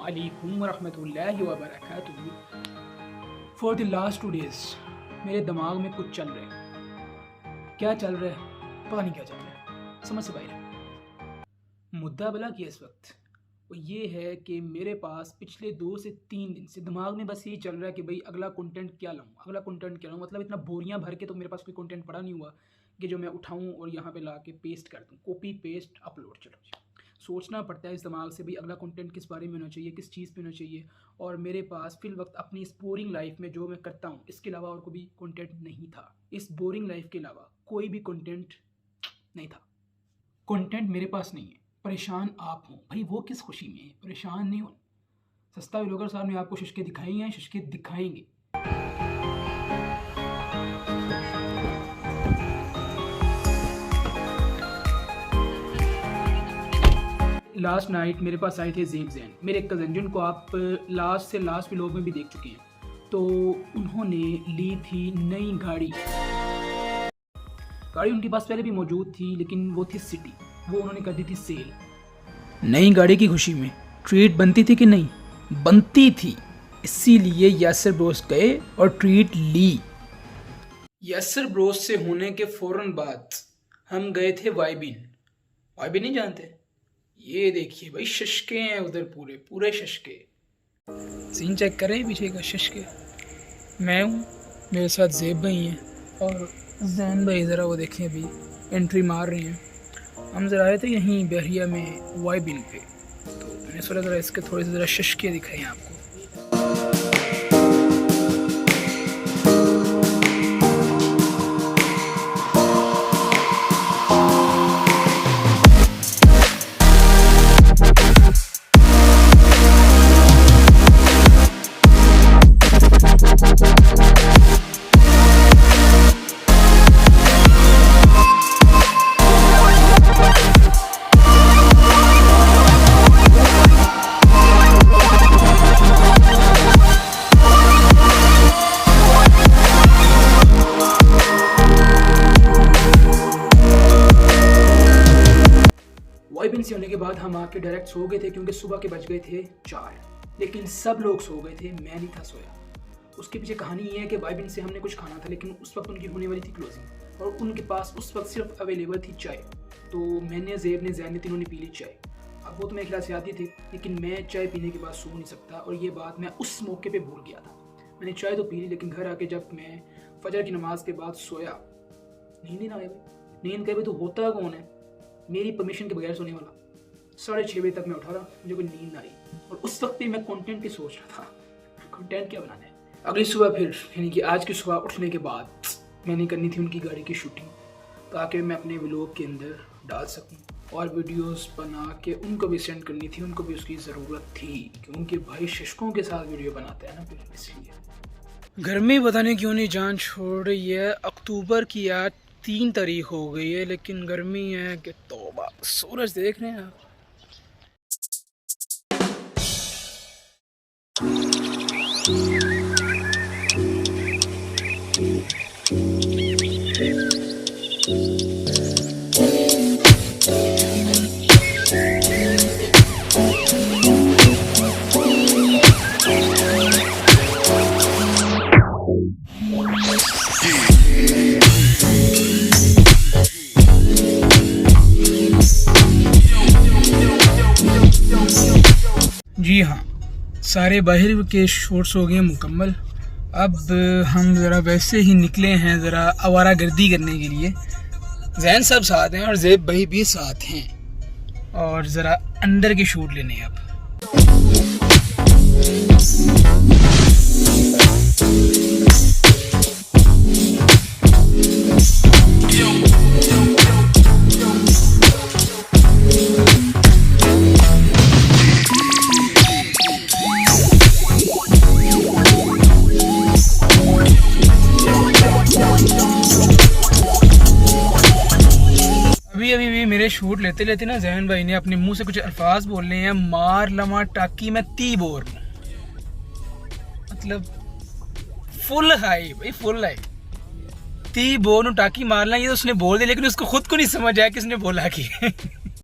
अस्सलामुअलैकुम वरहमतुल्लाहि वबरकातुहू। For the last 2 days मेरे दिमाग में कुछ चल रहा है। क्या चल रहा है पता नहीं क्या चल रहा है, समझ से बाहर है। मुद्दा भला कि इस वक्त वो ये है कि मेरे पास पिछले 2 से 3 दिन से दिमाग में बस ये चल रहा है कि भाई अगला कंटेंट क्या लाऊं, अगला कंटेंट क्या लाऊं। मतलब इतना बोरियां भर के तो मेरे पास कोई कंटेंट पड़ा नहीं हुआ कि जो मैं उठाऊं और यहाँ पे ला के पेस्ट कर दूं, कॉपी पेस्ट अपलोड। चलो जी, सोचना पड़ता है इस दिमाग से भाई अगला कंटेंट किस बारे में होना चाहिए, किस चीज़ पे होना चाहिए। और मेरे पास फिल वक्त अपनी इस बोरिंग लाइफ में जो मैं करता हूँ इसके अलावा और कोई भी कंटेंट नहीं था। इस बोरिंग लाइफ के अलावा कोई भी कंटेंट नहीं था। कंटेंट मेरे पास नहीं है। परेशान आप हो भाई, वो किस खुशी में है, परेशान नहीं हो। सस्ता व्लॉगर साहब ने आपको शशके दिखाई हैं, शशके दिखाएंगे। लास्ट नाइट मेरे पास आए थे ज़ेब ज़ैन, मेरे कज़न, जिनको आप लास्ट से लास्ट व्लॉग में भी देख चुके हैं। तो उन्होंने ली थी नई गाड़ी उनके पास पहले भी मौजूद थी, लेकिन वो थी सिटी, वो उन्होंने कर दी थी सेल। नई गाड़ी की खुशी में ट्रीट बनती थी कि नहीं बनती थी, इसीलिए यासर ब्रोस गए और ट्रीट ली। यासर ब्रोस से होने के फ़ौरन बाद हम गए थे वाइबिन नहीं जानते? ये देखिए भाई, शशके हैं उधर, पूरे पूरे शशके। सीन चेक करें पीछे का, शशके। मैं हूँ, मेरे साथ ज़ेब भाई हैं और जैन भाई, ज़रा वो देखें अभी एंट्री मार रहे हैं। हम ज़रा आए थे यहीं बहरिया में वाइबिन पे, तो मैंने सोचा ज़रा इसके थोड़े से ज़रा शशके दिखाएं आपको। वाइबिन से होने के बाद हम आके डायरेक्ट सो गए थे, क्योंकि सुबह के बज गए थे 4। लेकिन सब लोग सो गए थे, मैं नहीं था सोया। उसके पीछे कहानी ये है कि वाइबिन से हमने कुछ खाना था, लेकिन उस वक्त उनकी होने वाली थी क्लोजिंग और उनके पास उस वक्त सिर्फ अवेलेबल थी चाय। तो मैंने, ज़ेब ने, जैन ने, तीनों ने पी ली चाय। अब वो तो मेरे ख्याल से आती थी, लेकिन मैं चाय पीने के बाद सो नहीं सकता, और ये बात मैं उस मौके पर भूल गया था। मैंने चाय तो पी ली, लेकिन घर आके जब मैं फजर की नमाज के बाद सोया, नींद नहीं आ गई। नींद कभी तो होता कौन है मेरी परमिशन के बगैर सोने वाला। 6:30 बजे तक मैं उठा रहा, मुझे कोई नींद ना आई, और उस वक्त भी मैं कंटेंट की सोच रहा था, कंटेंट क्या बनाना है। अगली सुबह फिर, यानी कि आज की सुबह उठने के बाद मैंने करनी थी उनकी गाड़ी की शूटिंग, ताकि मैं अपने व्लॉग के अंदर डाल सकूं और वीडियोस बना के उनको भी सेंड करनी थी। उनको भी उसकी ज़रूरत थी, क्योंकि भाई शशकों के साथ वीडियो बनाते हैं ना, फिर इसलिए। गर्मी पता नहीं क्यों नहीं जान छोड़ रही है। अक्टूबर की आज 3 तारीख हो गई है, लेकिन गर्मी है कि तौबा। सूरज देख रहे हैं आप। जी हाँ, सारे बाहर के शॉट्स हो गए मुकम्मल। अब हम ज़रा वैसे ही निकले हैं, ज़रा आवारागर्दी करने के लिए। जैन साहब साथ हैं और ज़ेब भाई भी साथ हैं, और ज़रा अंदर के शूट लेने हैं अब। अभी मेरे शूट लेते लेते ना जैन भाई ने अपने मुंह से कुछ अल्फाज बोलने हैं, मार लमा टाकी में ती बोर, मतलब फुल हाई भाई, फुल हाई। ती बोर टाकी मारना, ये तो उसने बोल दिया, लेकिन उसको खुद को नहीं समझ आया किसने बोला कि